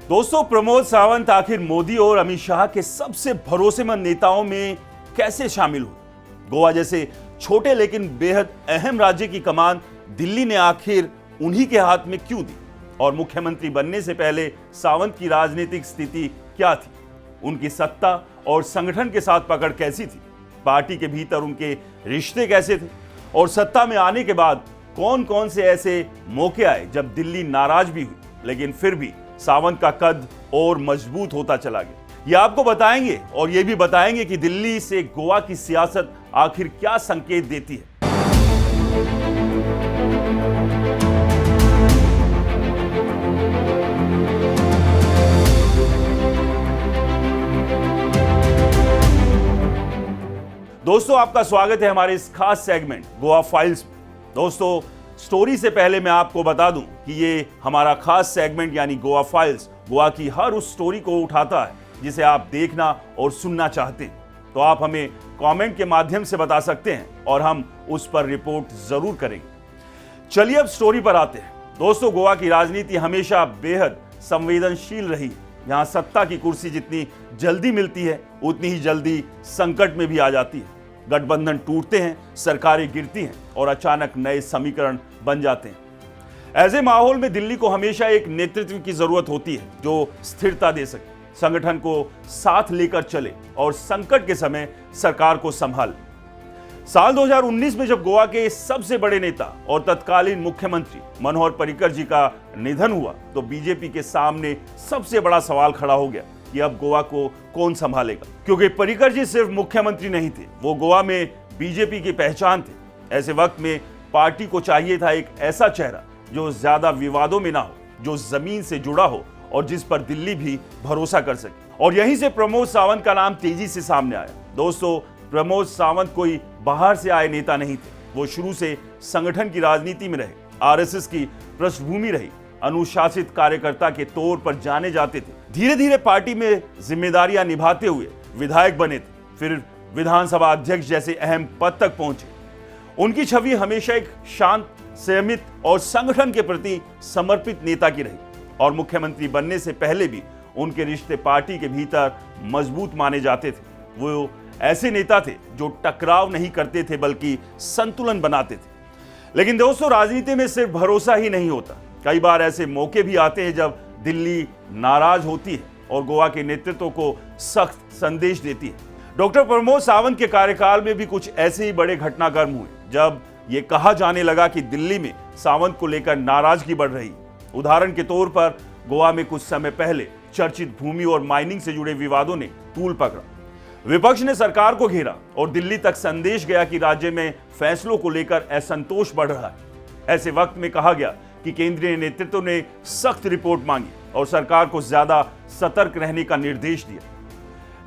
दोस्तों, प्रमोद सावंत आखिर मोदी और अमित शाह के सबसे भरोसेमंद नेताओं में कैसे शामिल हुए? गोवा जैसे छोटे लेकिन बेहद अहम राज्य की कमान दिल्ली ने आखिर उन्हीं के हाथ में क्यों दी? और मुख्यमंत्री बनने से पहले सावंत की राजनीतिक स्थिति क्या थी? उनकी सत्ता और संगठन के साथ पकड़ कैसी थी? पार्टी के भीतर उनके रिश्ते कैसे थे? और सत्ता में आने के बाद कौन कौन से ऐसे मौके आए जब दिल्ली नाराज भी हुई, लेकिन फिर भी सावंत का कद और मजबूत होता चला गया? ये आपको बताएंगे और ये भी बताएंगे कि दिल्ली से गोवा की सियासत आखिर क्या संकेत देती है। दोस्तों, आपका स्वागत है हमारे इस खास सेगमेंट गोवा फाइल्स में। दोस्तों, स्टोरी से पहले मैं आपको बता दूं कि ये हमारा खास सेगमेंट यानी गोवा फाइल्स गोवा की हर उस स्टोरी को उठाता है जिसे आप देखना और सुनना चाहते हैं। तो आप हमें कमेंट के माध्यम से बता सकते हैं और हम उस पर रिपोर्ट जरूर करेंगे। चलिए अब स्टोरी पर आते हैं। दोस्तों, गोवा की राजनीति हमेशा बेहद संवेदनशील रही है। यहाँ सत्ता की कुर्सी जितनी जल्दी मिलती है उतनी ही जल्दी संकट में भी आ जाती है। गठबंधन टूटते हैं, सरकारें गिरती हैं और अचानक नए समीकरण बन जाते हैं। ऐसे माहौल में दिल्ली को हमेशा एक नेतृत्व की जरूरत होती है जो स्थिरता दे सके, संगठन को साथ लेकर चले और संकट के समय सरकार को संभाले। साल 2019 में जब गोवा के सबसे बड़े नेता और तत्कालीन मुख्यमंत्री मनोहर पर्रिकर जी का निधन हुआ तो बीजेपी के सामने सबसे बड़ा सवाल खड़ा हो गया कि अब गोवा को कौन संभालेगा, क्योंकि पर्रिकर जी सिर्फ मुख्यमंत्री नहीं थे, वो गोवा में बीजेपी की पहचान थे। ऐसे वक्त में पार्टी को चाहिए था एक ऐसा चेहरा जो ज्यादा विवादों में ना हो, जो जमीन से जुड़ा हो और जिस पर दिल्ली भी भरोसा कर सके। और यहीं से प्रमोद सावंत का नाम तेजी से सामने आया। दोस्तों, प्रमोद सावंत कोई बाहर से आए नेता नहीं थे। वो शुरू से संगठन की राजनीति में रहे, आरएसएस की पृष्ठभूमि रही, अनुशासित कार्यकर्ता के तौर पर जाने जाते थे। धीरे धीरे पार्टी में जिम्मेदारियां निभाते हुए विधायक बने थे, फिर विधानसभा अध्यक्ष जैसे अहम पद तक पहुंचे। उनकी छवि हमेशा एक शांत, संयमित और संगठन के प्रति समर्पित नेता की रही। और मुख्यमंत्री बनने से पहले भी उनके रिश्ते पार्टी के भीतर मजबूत माने जाते थे। वो ऐसे नेता थे जो टकराव नहीं करते थे बल्कि संतुलन बनाते थे। लेकिन दोस्तों, राजनीति में सिर्फ भरोसा ही नहीं होता। कई बार ऐसे मौके भी आते हैं जब दिल्ली नाराज होती है और गोवा के नेतृत्व को सख्त संदेश देती है। डॉक्टर प्रमोद सावंत के कार्यकाल में भी कुछ ऐसे ही बड़े घटनाक्रम हुए जब ये कहा जाने लगा कि दिल्ली में सावंत को लेकर नाराजगी बढ़ रही। उदाहरण के तौर पर गोवा में कुछ समय पहले चर्चित भूमि और माइनिंग से जुड़े विवादों ने तूल पकड़ा। विपक्ष ने सरकार को घेरा और दिल्ली तक संदेश गया कि राज्य में फैसलों को लेकर असंतोष बढ़ रहा है। ऐसे वक्त में कहा गया कि केंद्रीय नेतृत्व ने सख्त रिपोर्ट मांगी और सरकार को ज्यादा सतर्क रहने का निर्देश दिया।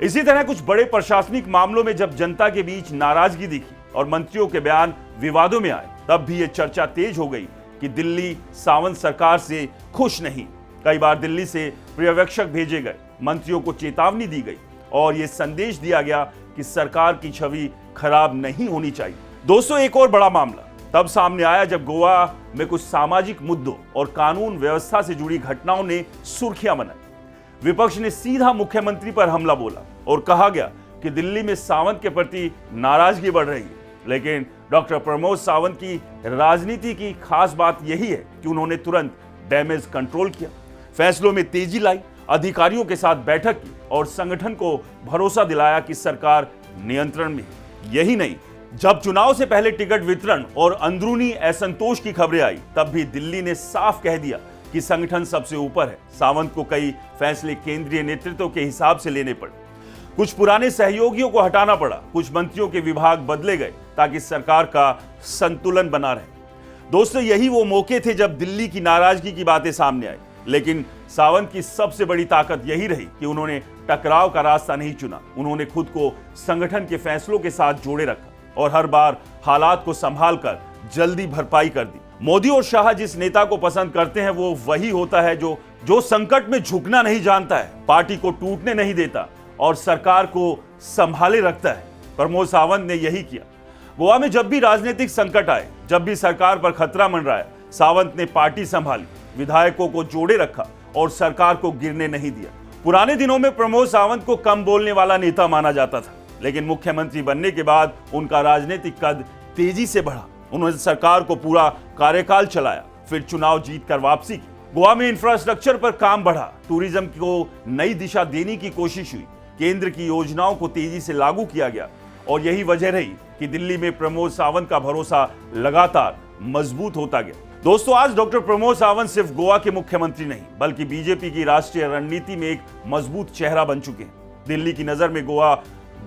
इसी तरह कुछ बड़े प्रशासनिक मामलों में जब जनता के बीच नाराजगी दिखी और मंत्रियों के बयान विवादों में आए, तब भी यह चर्चा तेज हो गई कि दिल्ली सावंत सरकार से खुश नहीं। कई बार दिल्ली से पर्यवेक्षक भेजे गए, मंत्रियों को चेतावनी दी गई और यह संदेश दिया गया कि सरकार की छवि खराब नहीं होनी चाहिए। दोस्तों, एक और बड़ा मामला तब सामने आया जब गोवा में कुछ सामाजिक मुद्दों और कानून व्यवस्था से जुड़ी घटनाओं ने सुर्खियां बनाई। विपक्ष ने सीधा मुख्यमंत्री पर हमला बोला और कहा गया कि दिल्ली में सावंत के प्रति नाराजगी बढ़ रही है। लेकिन डॉक्टर प्रमोद सावंत की राजनीति की खास बात यही है कि उन्होंने तुरंत डैमेज कंट्रोल किया, फैसलों में तेजी लाई, अधिकारियों के साथ बैठक की और संगठन को भरोसा दिलाया कि सरकार नियंत्रण में है। यही नहीं, जब चुनाव से पहले टिकट वितरण और अंदरूनी असंतोष की खबरें आई, तब भी दिल्ली ने साफ कह दिया कि संगठन सबसे ऊपर है। सावंत को कई फैसले केंद्रीय नेतृत्व के हिसाब से लेने पड़े, कुछ पुराने सहयोगियों को हटाना पड़ा, कुछ मंत्रियों के विभाग बदले गए ताकि सरकार का संतुलन बना रहे। दोस्तों, यही वो मौके थे जब दिल्ली की नाराजगी की बातें सामने आई। लेकिन सावंत की सबसे बड़ी ताकत यही रही कि उन्होंने टकराव का रास्ता नहीं चुना। उन्होंने खुद को संगठन के फैसलों के साथ जोड़े रखा और हर बार हालात को संभालकर जल्दी भरपाई कर दी। मोदी और शाह जिस नेता को पसंद करते हैं वो वही होता है जो संकट में झुकना नहीं जानता है, पार्टी को टूटने नहीं देता और सरकार को संभाले रखता है। प्रमोद सावंत ने यही किया। गोवा में जब भी राजनीतिक संकट आए, जब भी सरकार पर खतरा मंडराया, सावंत ने पार्टी संभाली, विधायकों को जोड़े रखा और सरकार को गिरने नहीं दिया। पुराने दिनों में प्रमोद सावंत को कम बोलने वाला नेता माना जाता था, लेकिन मुख्यमंत्री बनने के बाद उनका राजनीतिक कद तेजी से बढ़ा। उन्होंने सरकार को पूरा कार्यकाल चलाया, फिर चुनाव जीतकर वापसी की। गोवा में इंफ्रास्ट्रक्चर पर काम बढ़ा, टूरिज्म को नई दिशा देने की कोशिश हुई, केंद्र की योजनाओं को तेजी से लागू किया गया और यही वजह रही कि दिल्ली में प्रमोद सावंत का भरोसा लगातार मजबूत होता गया। दोस्तों, आज डॉक्टर प्रमोद सावंत सिर्फ गोवा के मुख्यमंत्री नहीं बल्कि बीजेपी की राष्ट्रीय रणनीति में एक मजबूत चेहरा बन चुके हैं। दिल्ली की नजर में गोवा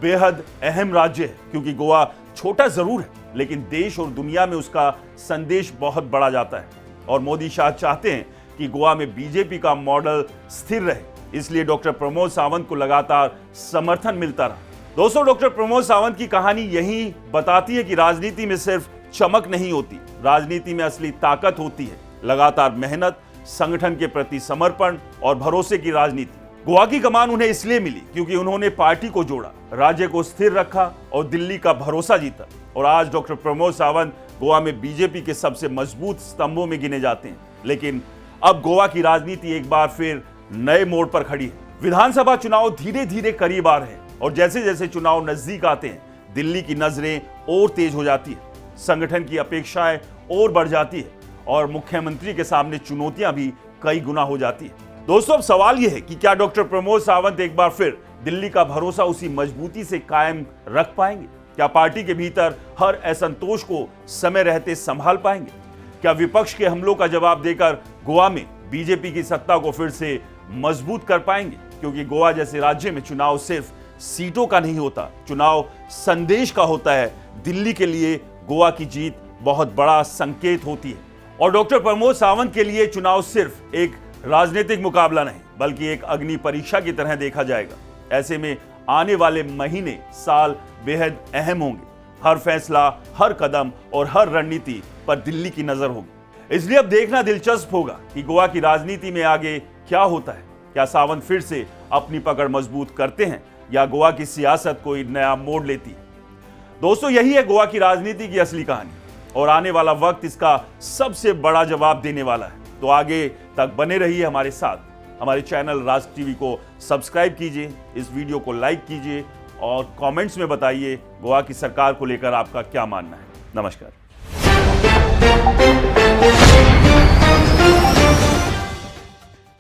बेहद अहम राज्य है, क्योंकि गोवा छोटा जरूर है लेकिन देश और दुनिया में उसका संदेश बहुत बड़ा जाता है। और मोदी शाह चाहते हैं कि गोवा में बीजेपी का मॉडल स्थिर रहे, इसलिए डॉक्टर प्रमोद सावंत को लगातार समर्थन मिलता रहा। दोस्तों, डॉक्टर प्रमोद सावंत की कहानी यही बताती है कि राजनीति में सिर्फ चमक नहीं होती, राजनीति में असली ताकत होती है लगातार मेहनत, संगठन के प्रति समर्पण और भरोसे की राजनीति। गोवा की कमान उन्हें इसलिए मिली क्योंकि उन्होंने पार्टी को जोड़ा, राज्य को स्थिर रखा और दिल्ली का भरोसा जीता। और आज डॉक्टर प्रमोद सावंत गोवा में बीजेपी के सबसे मजबूत स्तंभों में गिने जाते हैं। लेकिन अब गोवा की राजनीति एक बार फिर नए मोड़ पर खड़ी है। विधानसभा चुनाव धीरे धीरे करीब आ रहे हैं और जैसे जैसे चुनाव नजदीक आते हैं, दिल्ली की नजरें और तेज हो जाती है, संगठन की अपेक्षाएं और बढ़ जाती है और मुख्यमंत्री के सामने चुनौतियां भी कई गुना हो जाती है। दोस्तों, अब सवाल यह है कि क्या डॉक्टर प्रमोद सावंत एक बार फिर दिल्ली का भरोसा उसी मजबूती से कायम रख पाएंगे? क्या पार्टी के भीतर हर असंतोष को समय रहते संभाल पाएंगे? क्या विपक्ष के हमलों का जवाब देकर गोवा में बीजेपी की सत्ता को फिर से मजबूत कर पाएंगे? क्योंकि गोवा जैसे राज्य में चुनाव सिर्फ सीटों का नहीं होता, चुनाव संदेश का होता है। दिल्ली के लिए गोवा की जीत बहुत बड़ा संकेत होती है और डॉक्टर प्रमोद सावंत के लिए चुनाव सिर्फ एक राजनीतिक मुकाबला नहीं बल्कि एक अग्नि परीक्षा की तरह देखा जाएगा। ऐसे में आने वाले महीने, साल बेहद अहम होंगे। हर फैसला, हर कदम और हर रणनीति पर दिल्ली की नजर होगी। इसलिए अब देखना दिलचस्प होगा कि गोवा की राजनीति में आगे क्या होता है। क्या सावंत फिर से अपनी पकड़ मजबूत करते हैं या गोवा की सियासत कोई नया मोड़ लेती है? दोस्तों, यही है गोवा की राजनीति की असली कहानी और आने वाला वक्त इसका सबसे बड़ा जवाब देने वाला है। तो आगे तक बने रहिए हमारे साथ। हमारे चैनल राज टीवी को सब्सक्राइब कीजिए, इस वीडियो को लाइक कीजिए और कमेंट्स में बताइए गोवा की सरकार को लेकर आपका क्या मानना है। नमस्कार।